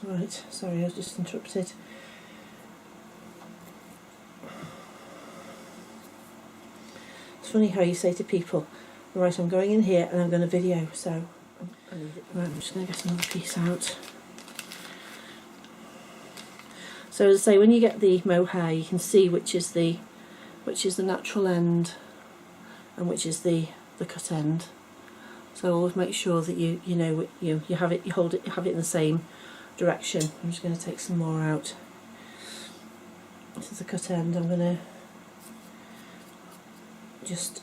Right, sorry, I was just interrupted. It's funny how you say to people, right, I'm going in here and I'm going to video, so right, I'm just going to get another piece out. So as I say, when you get the mohair, you can see which is the natural end and which is the cut end. So always make sure that you know you have it, you have it in the same direction. I'm just going to take some more out. This is the cut end. I'm going to just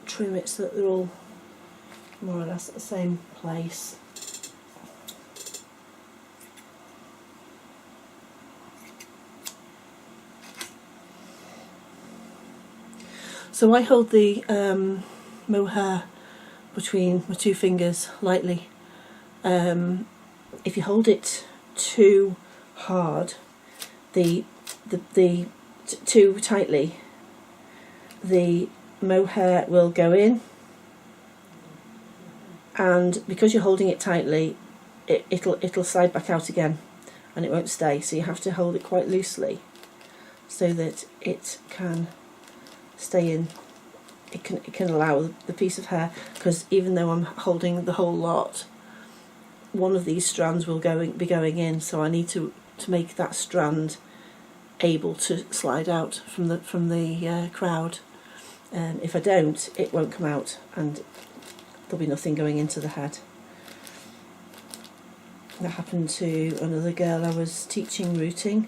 trim it so that they're all more or less at the same place. So I hold the mohair between my two fingers lightly. If you hold it too hard, too tightly, the mohair will go in, and because you're holding it tightly, it'll slide back out again, and it won't stay. So you have to hold it quite loosely so that it can stay in. It can allow the piece of hair, because even though I'm holding the whole lot, one of these strands will be going in, so I need to make that strand able to slide out from the crowd. If I don't, it won't come out and there'll be nothing going into the head. That happened to another girl I was teaching rooting.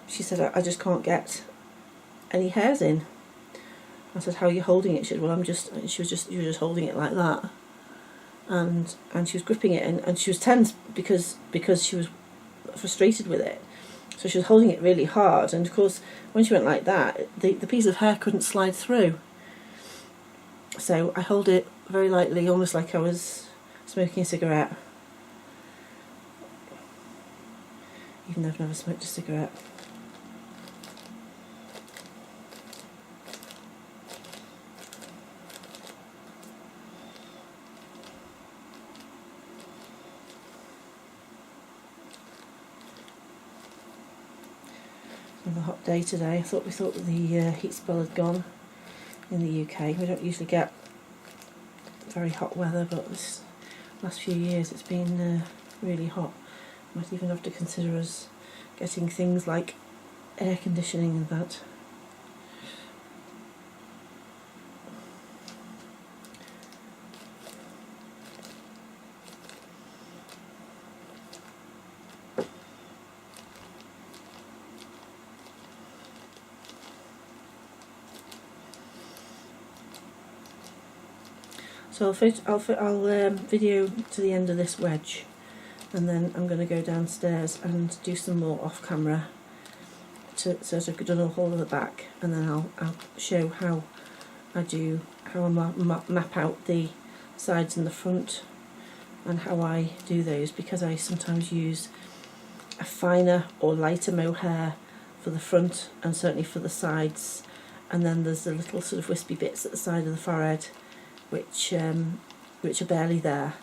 She said, I just can't get any hairs in. I said, how are you holding it? She said, well, you were just holding it like that. And she was gripping it, and she was tense because she was frustrated with it. So she was holding it really hard, and of course when she went like that, the piece of hair couldn't slide through. So I hold it very lightly, almost like I was smoking a cigarette, even though I've never smoked a cigarette. Another hot day today. We thought that the heat spell had gone in the UK. We don't usually get very hot weather, but this last few years it's been really hot. Might even have to consider us getting things like air conditioning and that. So I'll video to the end of this wedge, and then I'm going to go downstairs and do some more off camera so I've done a whole of the back, and then I'll show how I map out the sides and the front and how I do those, because I sometimes use a finer or lighter mohair for the front and certainly for the sides, and then there's the little sort of wispy bits at the side of the forehead which are barely there.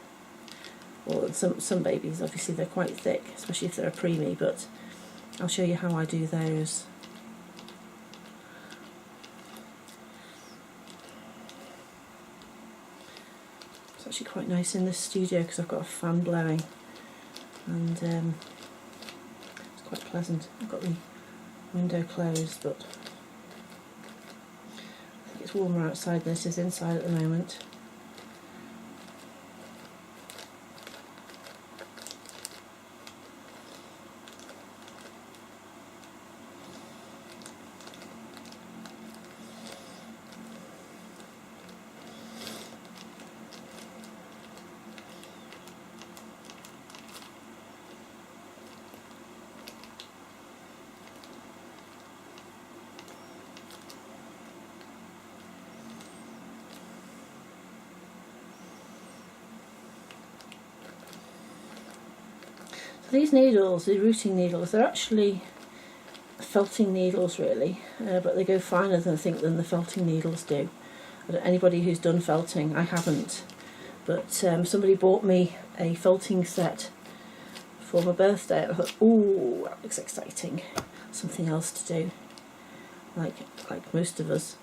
Well, some babies, obviously they're quite thick, especially if they're a preemie, but I'll show you how I do those. It's actually quite nice in this studio because I've got a fan blowing, and it's quite pleasant. I've got the window closed, but it's warmer outside than it is inside at the moment. These needles, the rooting needles, they're actually felting needles really, but they go finer than the felting needles do. Anybody who's done felting, I haven't, but somebody bought me a felting set for my birthday, and I thought, ooh, that looks exciting, something else to do. Like most of us,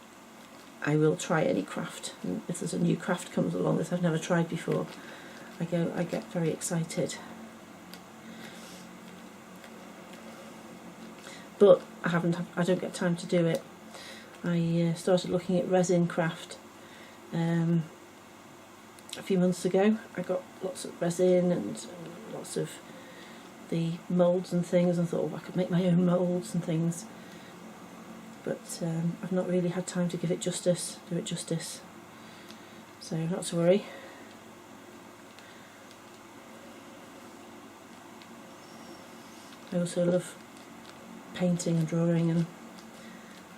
I will try any craft, and if there's a new craft comes along that I've never tried before, I get very excited. But I don't get time to do it. I started looking at resin craft a few months ago. I got lots of resin and lots of the moulds and things, and thought, oh, I could make my own moulds and things. But I've not really had time to do it justice. So not to worry. I also love painting and drawing, and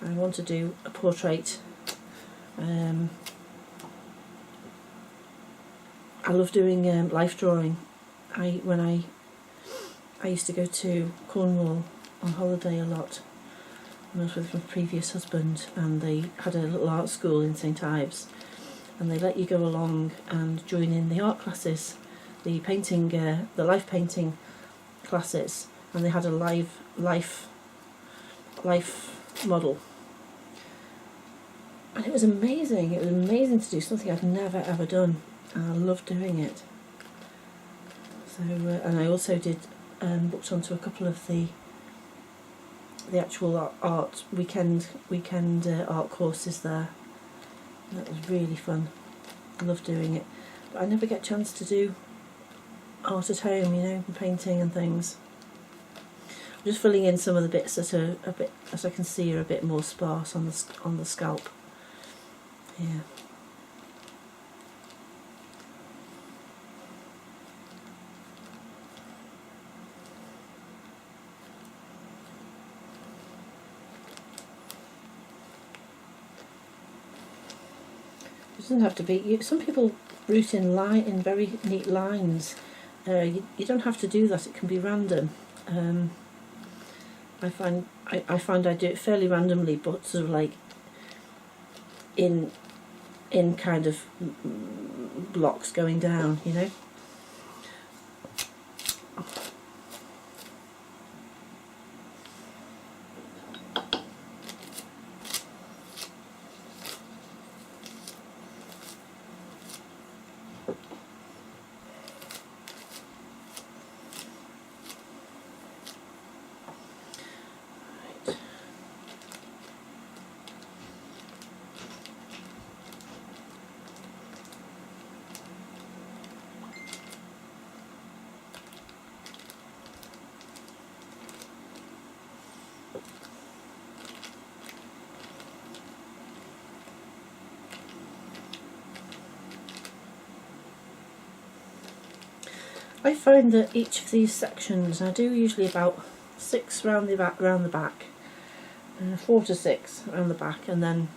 I want to do a portrait. I love doing life drawing. When I used to go to Cornwall on holiday a lot. I was with my previous husband, and they had a little art school in St Ives, and they let you go along and join in the art classes, the painting, the life painting classes, and they had a life model, and it was amazing. It was amazing to do something I'd never ever done, and I loved doing it. So, and I also did booked onto a couple of the actual art weekend art courses there. And that was really fun. I love doing it, but I never get a chance to do art at home, you know, painting and things. I'm just filling in some of the bits that are a bit, as I can see, are a bit more sparse on the scalp. Yeah. It doesn't have to be. Some people root in very neat lines. You don't have to do that. It can be random. I find I do it fairly randomly, but sort of like in kind of blocks going down, you know. I find that each of these sections, I do usually about 6 round the back, 4 to 6 around the back, and then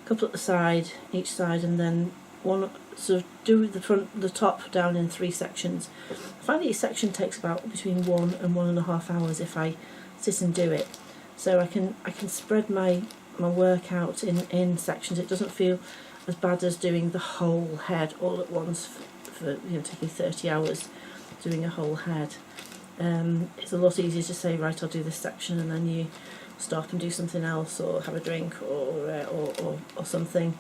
a couple at the side, each side, and then one, sort of do the top down in 3 sections. I find each section takes about between 1 and 1.5 hours if I sit and do it. So I can spread my work out in sections. It doesn't feel as bad as doing the whole head all at once for taking 30 hours. Doing a whole head. It's a lot easier to say, right, I'll do this section, and then you stop and do something else, or have a drink, or something.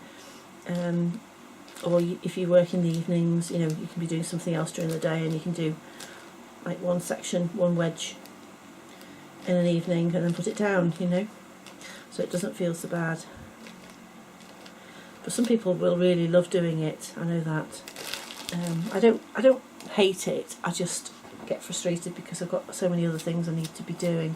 Or if you work in the evenings, you can be doing something else during the day, and you can do like one section, one wedge in an evening, and then put it down, so it doesn't feel so bad. But some people will really love doing it. I know that. I don't hate it. I just get frustrated because I've got so many other things I need to be doing.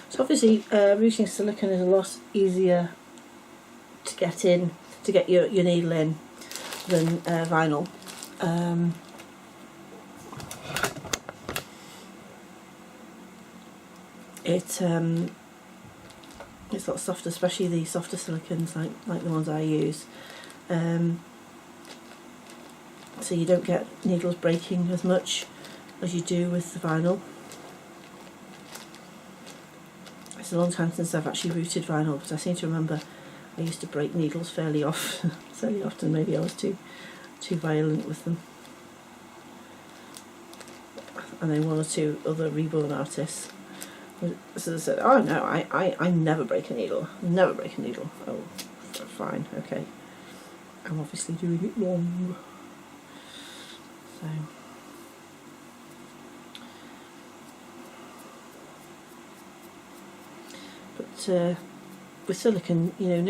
So obviously using silicone is a lot easier to get in, to get your needle in, than vinyl. It's a lot softer, especially the softer silicones like the ones I use. So you don't get needles breaking as much as you do with the vinyl. It's a long time since I've actually routed vinyl, but I seem to remember I used to break needles fairly often. Maybe I was too violent with them. And then one or two other reborn artists sort of said, "Oh no, I never break a needle. Never break a needle." Oh, fine, okay. I'm obviously doing it wrong. So. But with silicone, you know,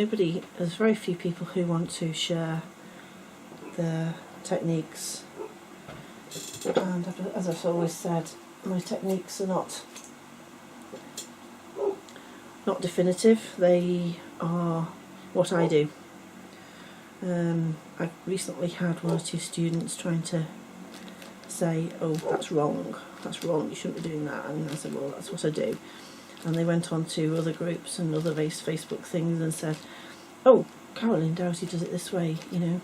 there's very few people who want to share their techniques. And as I've always said, my techniques are not definitive. They are what I do. I've recently had one or two students trying to say, "Oh, that's wrong, you shouldn't be doing that," and I said, "Well, that's what I do." And they went on to other groups and other Facebook things and said, "Oh, Carolyn, Doughty does it this way, you know,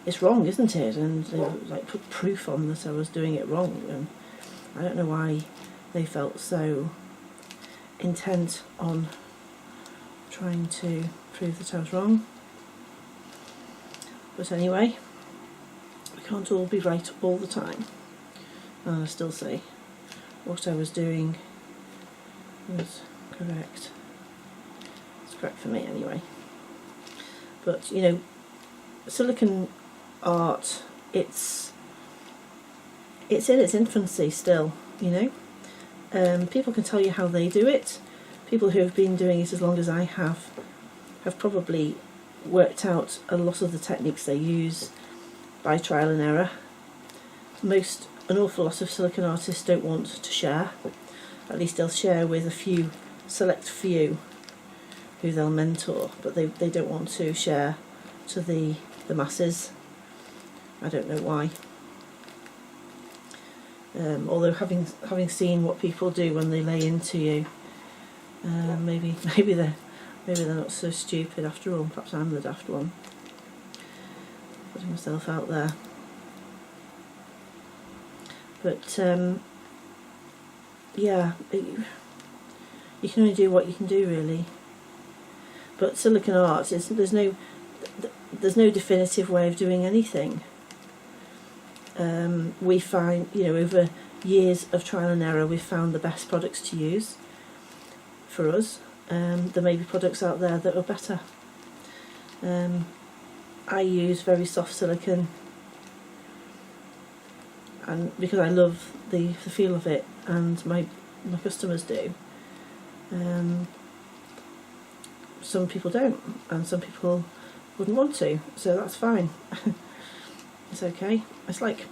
it's wrong, isn't it?" And they like put proof on that I was doing it wrong, and I don't know why they felt so intent on trying to prove that I was wrong. But anyway, we can't all be right all the time. And I still say what I was doing was correct. It's correct for me anyway. But you know, silicone art, it's in its infancy still, you know. People can tell you how they do it. People who have been doing it as long as I have probably worked out a lot of the techniques they use by trial and error. An awful lot of silicone artists don't want to share. At least they'll share with a select few who they'll mentor, but they don't want to share to the masses. I don't know why. Although having seen what people do when they lay into you, maybe they're not so stupid after all. Perhaps I'm the daft one, putting myself out there. But yeah, you can only do what you can do, really. But silicone art there's no definitive way of doing anything. We find, you know, over years of trial and error, we've found the best products to use for us. There may be products out there that are better. I use very soft silicone, and because I love the feel of it, and my customers do. Some people don't, and some people wouldn't want to, so that's fine. It's okay. It's like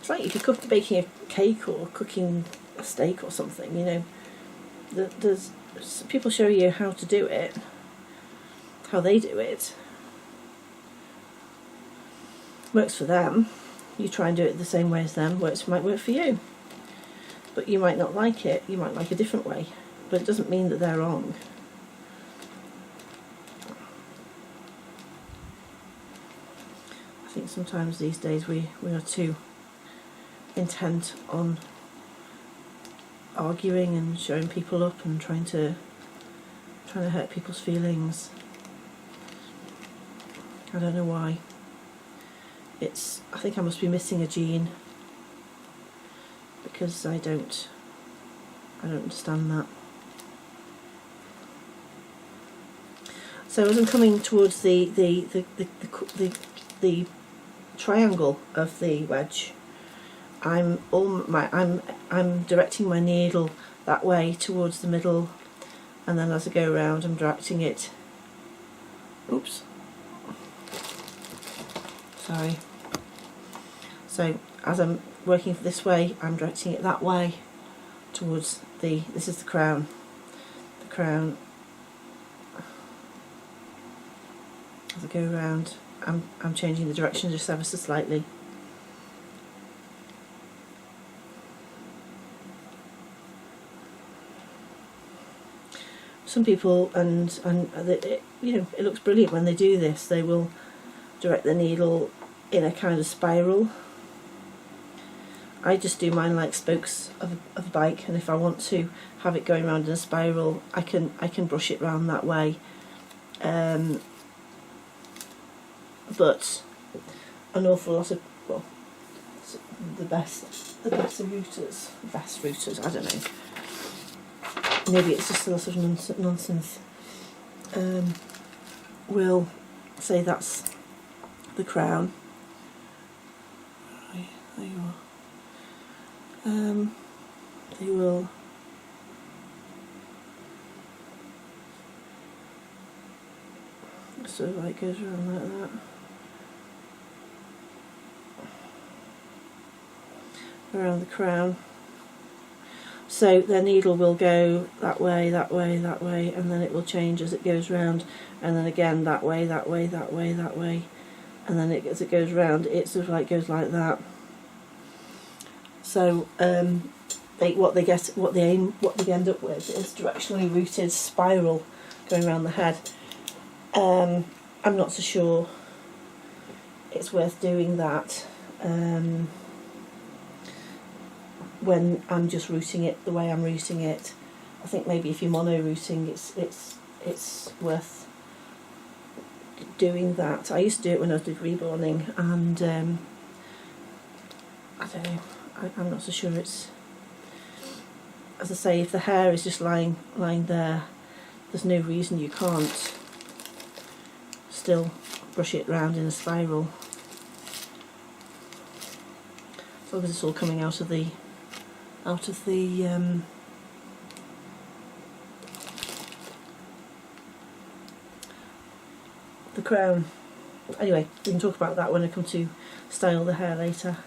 if you're baking a cake or cooking a steak or something, you know. There's people show you how to do it, how they do it. Works for them. You try and do it the same way as them. Might work for you, but you might not like it. You might like a different way, but it doesn't mean that they're wrong. I think sometimes these days we are too intent on arguing and showing people up and trying to hurt people's feelings. I don't know why. I think I must be missing a gene, because I don't understand that. So as I'm coming towards the triangle of the wedge, I'm directing my needle that way towards the middle, and then as I go around I'm directing it, oops, sorry, so as I'm working this way I'm directing it that way towards this is the crown, crown, as I go around, I'm changing the direction just ever so slightly. Some people, you know, it looks brilliant when they do this. They will direct the needle in a kind of spiral. I just do mine like spokes of a bike, and if I want to have it going around in a spiral, I can brush it round that way. But an awful lot of, well, the best routers, I don't know. Maybe it's just a lot of nonsense. We'll say that's the crown. Right, there you are. They will so like goes around like that. Around the crown. So their needle will go that way, that way, that way, and then it will change as it goes round, and then again that way, that way, that way, that way, and then as it goes round, it sort of like goes like that. So what they end up with is directionally rooted spiral going around the head. I'm not so sure it's worth doing that. When I'm just rooting it the way I'm rooting it. I think maybe if you're mono rooting, it's worth doing that. I used to do it when I was with reborning, and I don't know. I'm not so sure it's. As I say, if the hair is just lying there, there's no reason you can't still brush it round in a spiral. As long as it's all coming out of the crown. Anyway, we can talk about that when I come to style the hair later.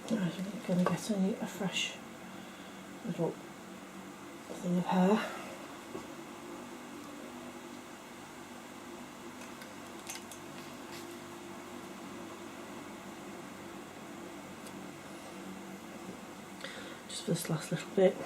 I'm going to get a fresh little thing of hair. for this last little bit.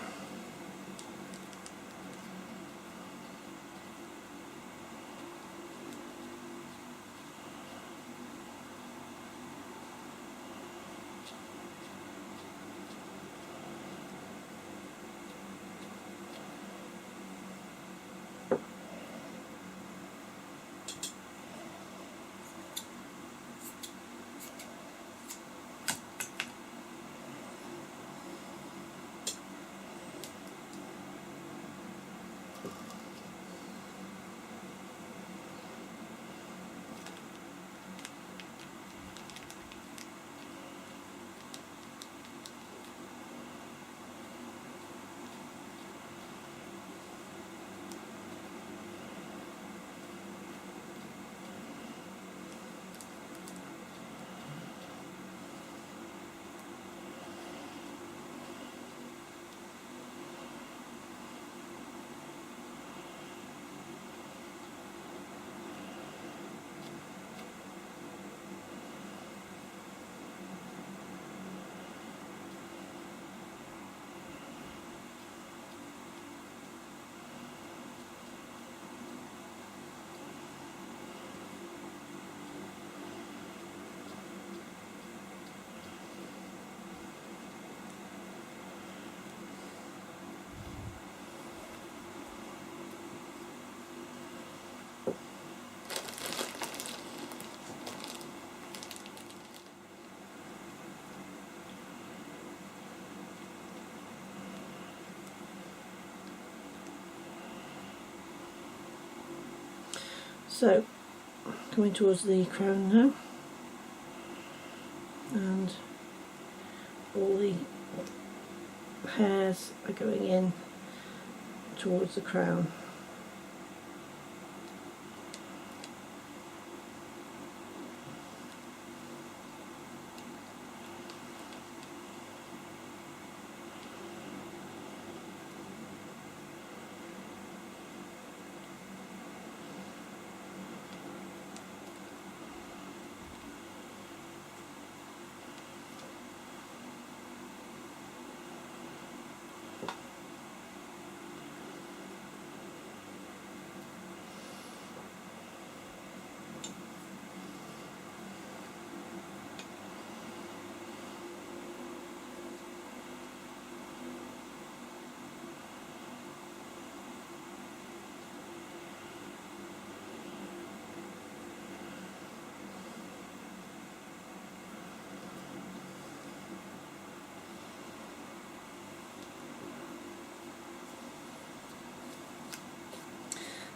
So, coming towards the crown now, and all the hairs are going in towards the crown.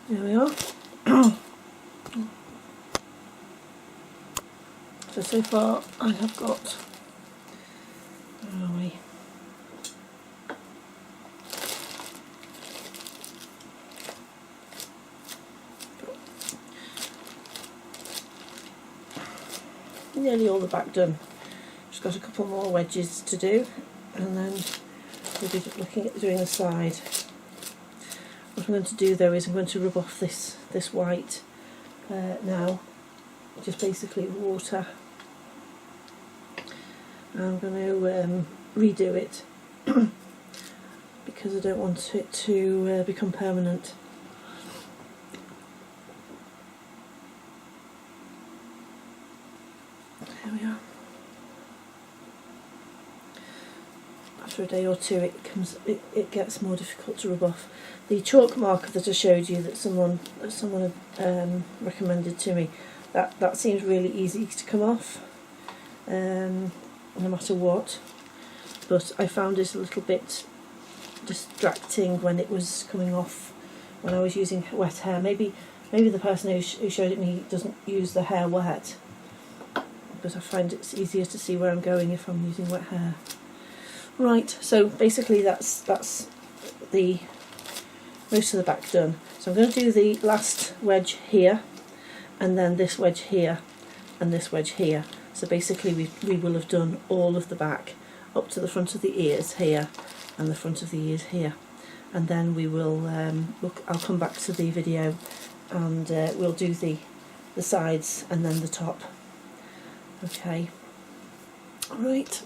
There we are. So far I have got, where are we? Nearly all the back done. Just got a couple more wedges to do, and then we'll be looking at doing the side. What I'm going to do though is I'm going to rub off this white now, just basically water. I'm going to redo it because I don't want it to become permanent. There we are. After a day or two it gets more difficult to rub off. The chalk marker that I showed you that someone had recommended to me, that seems really easy to come off, no matter what, but I found it a little bit distracting when it was coming off when I was using wet hair. Maybe the person who showed it me doesn't use the hair wet, but I find it's easier to see where I'm going if I'm using wet hair. Right, so basically that's the most of the back done. So I'm going to do the last wedge here, and then this wedge here, and this wedge here. So basically we will have done all of the back up to the front of the ears here, and the front of the ears here. And then we will, I'll come back to the video and we'll do the sides and then the top. Okay, right.